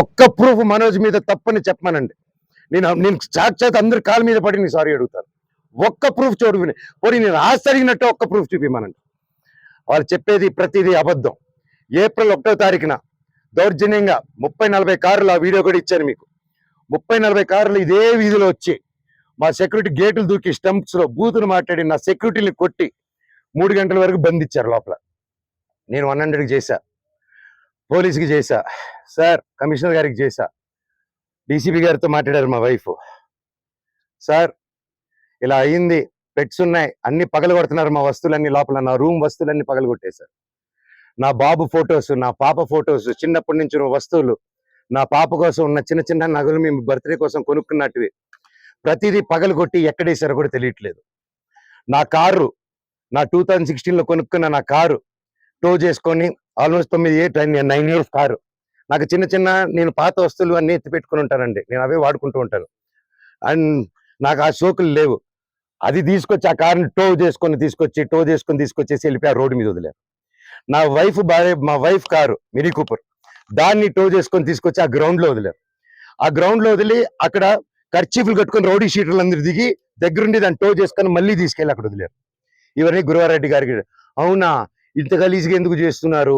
ఒక్క ప్రూఫ్ మనోజ్ మీద తప్పని చెప్పమనండి. నేను సాక్షాత్ అందరి కాళ్ళ మీద పడి నేను సారీ అడుగుతాను. ఒక్క ప్రూఫ్ చూడు, పోనీ నేను ఆస్తి అడిగినట్టు ఒక్క ప్రూఫ్ చూపిమనండి. వాళ్ళు చెప్పేది ప్రతిదీ అబద్ధం. ఏప్రిల్ 1వ తారీఖున దౌర్జన్యంగా 30-40 కార్లు, ఆ వీడియో కూడా ఇచ్చాను మీకు. 30-40 కార్లు ఇదే వీధిలో వచ్చి మా సెక్యూరిటీ గేట్లు దూకి స్టంప్స్ లో బూతులు మాట్లాడి నా సెక్యూరిటీని కొట్టి 3 గంటల వరకు బంధించారు లోపల. నేను 100కి చేశా, పోలీసుకి చేశా, సార్ కమిషనర్ గారికి చేశా, డీసీపీ గారితో మాట్లాడారు మా వైఫ్. సార్ ఇలా అయింది, పెట్స్ ఉన్నాయి, అన్ని పగలగొడుతున్నారు, మా వస్తువులన్నీ లోపల, నా రూమ్ వస్తువులన్నీ పగలగొట్టేశారు. నా బాబు ఫొటోస్, నా పాప ఫొటోస్, చిన్నప్పటి నుంచి ఉన్న వస్తువులు, నా పాప కోసం ఉన్న చిన్న చిన్న నగలు మేము బర్త్డే కోసం కొనుక్కున్నట్టువి ప్రతిదీ పగలగొట్టి ఎక్కడేశారో కూడా తెలియట్లేదు. నా కారు, నా 2016లో కొనుక్కున్న నా కారు టో చేసుకొని ఆల్మోస్ట్ 9 ఇయర్స్ కారు. నాకు చిన్న చిన్న నేను పాత వస్తువులు అన్నీ ఎత్తి పెట్టుకుని ఉంటానండి, నేను అవే వాడుకుంటూ ఉంటాను. అండ్ నాకు ఆ షోకులు లేవు. అది తీసుకొచ్చి ఆ కారుని టో చేసుకొని తీసుకొచ్చేసి వెళ్ళిపోయి ఆ రోడ్డు మీద వదిలేరు. నా వైఫ్ మా వైఫ్ కారు మినీ కూపర్, దాన్ని టో చేసుకొని తీసుకొచ్చి ఆ గ్రౌండ్ లో వదిలేరు. ఆ గ్రౌండ్ లో వదిలి అక్కడ కర్చీఫ్లు కట్టుకొని రౌడీ షీటర్లు అందరూ దిగి దగ్గరుండి దాన్ని టో చేసుకొని మళ్ళీ తీసుకెళ్ళి అక్కడ వదిలేరు. ఇవన్నీ గురువారెడ్డి గారికి, అవునా ఇంత గలీజ్గా ఎందుకు చేస్తున్నారు,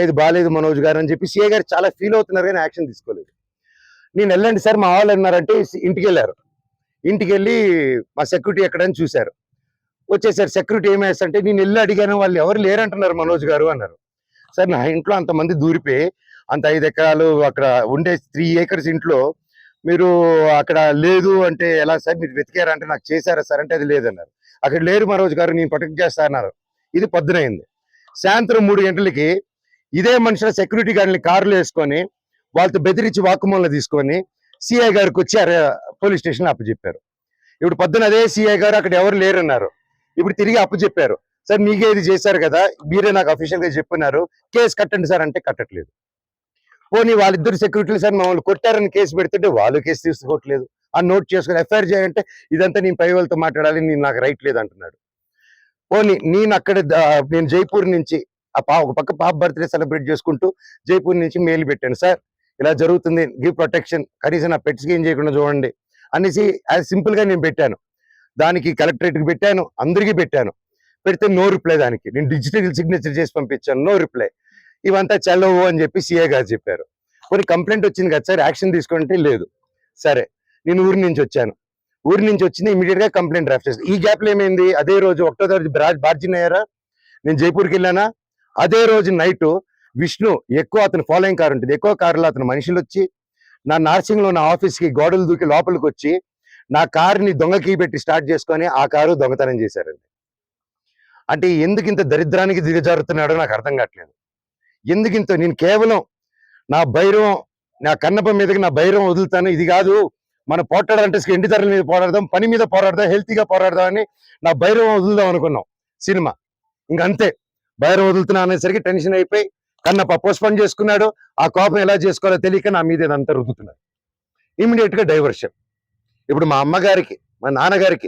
ఇది బాగాలేదు మనోజ్ గారు అని చెప్పి సిఐ గారు చాలా ఫీల్ అవుతున్నారు, కానీ యాక్షన్ తీసుకోలేదు. నేను వెళ్ళండి సార్ మా వాళ్ళు అన్నారంటే ఇంటికి వెళ్ళారు. ఇంటికి వెళ్ళి మా సెక్యూరిటీ ఎక్కడని చూశారు, వచ్చేసారు. సెక్యూరిటీ ఏమేస్తంటే నేను వెళ్ళి అడిగాను, వాళ్ళు ఎవరు లేరంటున్నారు మనోజ్ గారు అన్నారు. సార్ నా ఇంట్లో అంతమంది దూరిపోయి అంత 5 ఎకరాలు అక్కడ ఉండే 3 acres ఇంట్లో మీరు అక్కడ లేదు అంటే ఎలా సార్, మీరు వెతికారా అంటే నాకు చేశారా సార్ అంటే అది లేదన్నారు. అక్కడ లేరు మనోజ్ గారు, నేను ప్రొటెక్ట్ చేస్తా అన్నారు. ఇది పొద్దునైంది. సాయంత్రం 3 గంటలకి ఇదే మనుషుల సెక్యూరిటీ గార్డుని కార్లు వేసుకొని వాళ్ళతో బెదిరించి వాక్కుమూలన తీసుకొని సిఐ గారికి వచ్చి పోలీస్ స్టేషన్ అప్పచెప్పారు. ఇప్పుడు పొద్దున అదే సిఐ గారు అక్కడ ఎవరు లేరన్నారు. ఇప్పుడు తిరిగి అప్పచెప్పారు, సార్ మీకే ఇది చేశారు కదా, మీరే నాకు అఫీషియల్ గా చెప్పున్నారు, కేసు కట్టండి సార్ అంటే కట్టట్లేదు. పోనీ వాళ్ళిద్దరు సెక్యూరిటీలు సార్ మమ్మల్ని కొట్టారని కేసు పెడుతుంటే వాళ్ళు కేసు తీసుకోవట్లేదు. ఆ నోట్ చేసుకుని ఎఫ్ఐఆర్ చేయాలంటే ఇదంతా నేను పై వాళ్ళతో మాట్లాడాలి, నేను నాకు రైట్ లేదు అంటున్నాడు. పోనీ నేను అక్కడ నేను జైపూర్ నుంచి ఒక పక్క పాప బర్త్డే సెలబ్రేట్ చేసుకుంటూ జైపూర్ నుంచి మెయిల్ పెట్టాను, సార్ ఇలా జరుగుతుంది, గివ్ ప్రొటెక్షన్, కనీసం నా పెట్స్కి ఏం చేయకుండా చూడండి అనేసి యాజ్ సింపుల్ గా నేను పెట్టాను. దానికి కలెక్టరేట్కి పెట్టాను, అందరికీ పెట్టాను. పెడితే నో రిప్లై. దానికి నేను డిజిటల్ సిగ్నేచర్ చేసి పంపించాను, నో రిప్లై. ఇవంతా చల్లవు అని చెప్పి సిఐ గారు చెప్పారు. కొన్ని కంప్లైంట్ వచ్చింది కదా సార్, యాక్షన్ తీసుకుంటే లేదు. సరే నేను ఊరి నుంచి వచ్చాను, ఊరి నుంచి వచ్చింది ఇమీడియట్ గా కంప్లైంట్ డ్రాఫ్ట్ చేస్తాను. ఈ గ్యాప్ లో ఏమైంది, అదే రోజు 1వ తారీఖు బార్జిన్ అయ్యారా, నేను జైపూర్కి వెళ్ళానా, అదే రోజు నైట్ విష్ణు ఎక్కువ అతను ఫాలోయింగ్ కార్ ఉంటుంది, ఎక్కువ కారులో అతను మనుషులు వచ్చి నా నార్సింగ్ లో నా ఆఫీస్కి గోడలు దూకి లోపలికి వచ్చి నా కారుని దొంగ కీ పెట్టి స్టార్ట్ చేసుకొని ఆ కారు దొంగతనం చేశారండి. అంటే ఎందుకు ఇంత దరిద్రానికి దిగజారుతున్నాడో నాకు అర్థం కావట్లేదు. ఎందుకింత, నేను కేవలం నా భైరవం, నా కన్నప్ప మీదకి నా భైరవం వదులుతాను, ఇది కాదు మనం పోట్లాడాలంటే ఎండి ధరల మీద పోరాడదాం, పని మీద పోరాడదాం, హెల్తీగా పోరాడదాం అని నా భైరవం వదులుదాం అనుకున్నాం సినిమా. ఇంకంతే, భైరవం వదులుతున్నా అనేసరికి టెన్షన్ అయిపోయి కన్నప్ప పోస్ట్పోన్ చేసుకున్నాడు. ఆ కోపం ఎలా చేసుకోవాలో తెలియక నా మీద ఇదంతా రుద్దుతున్నారు. ఇమీడియట్ గా డైవర్షన్. ఇప్పుడు మా అమ్మగారికి, మా నాన్నగారికి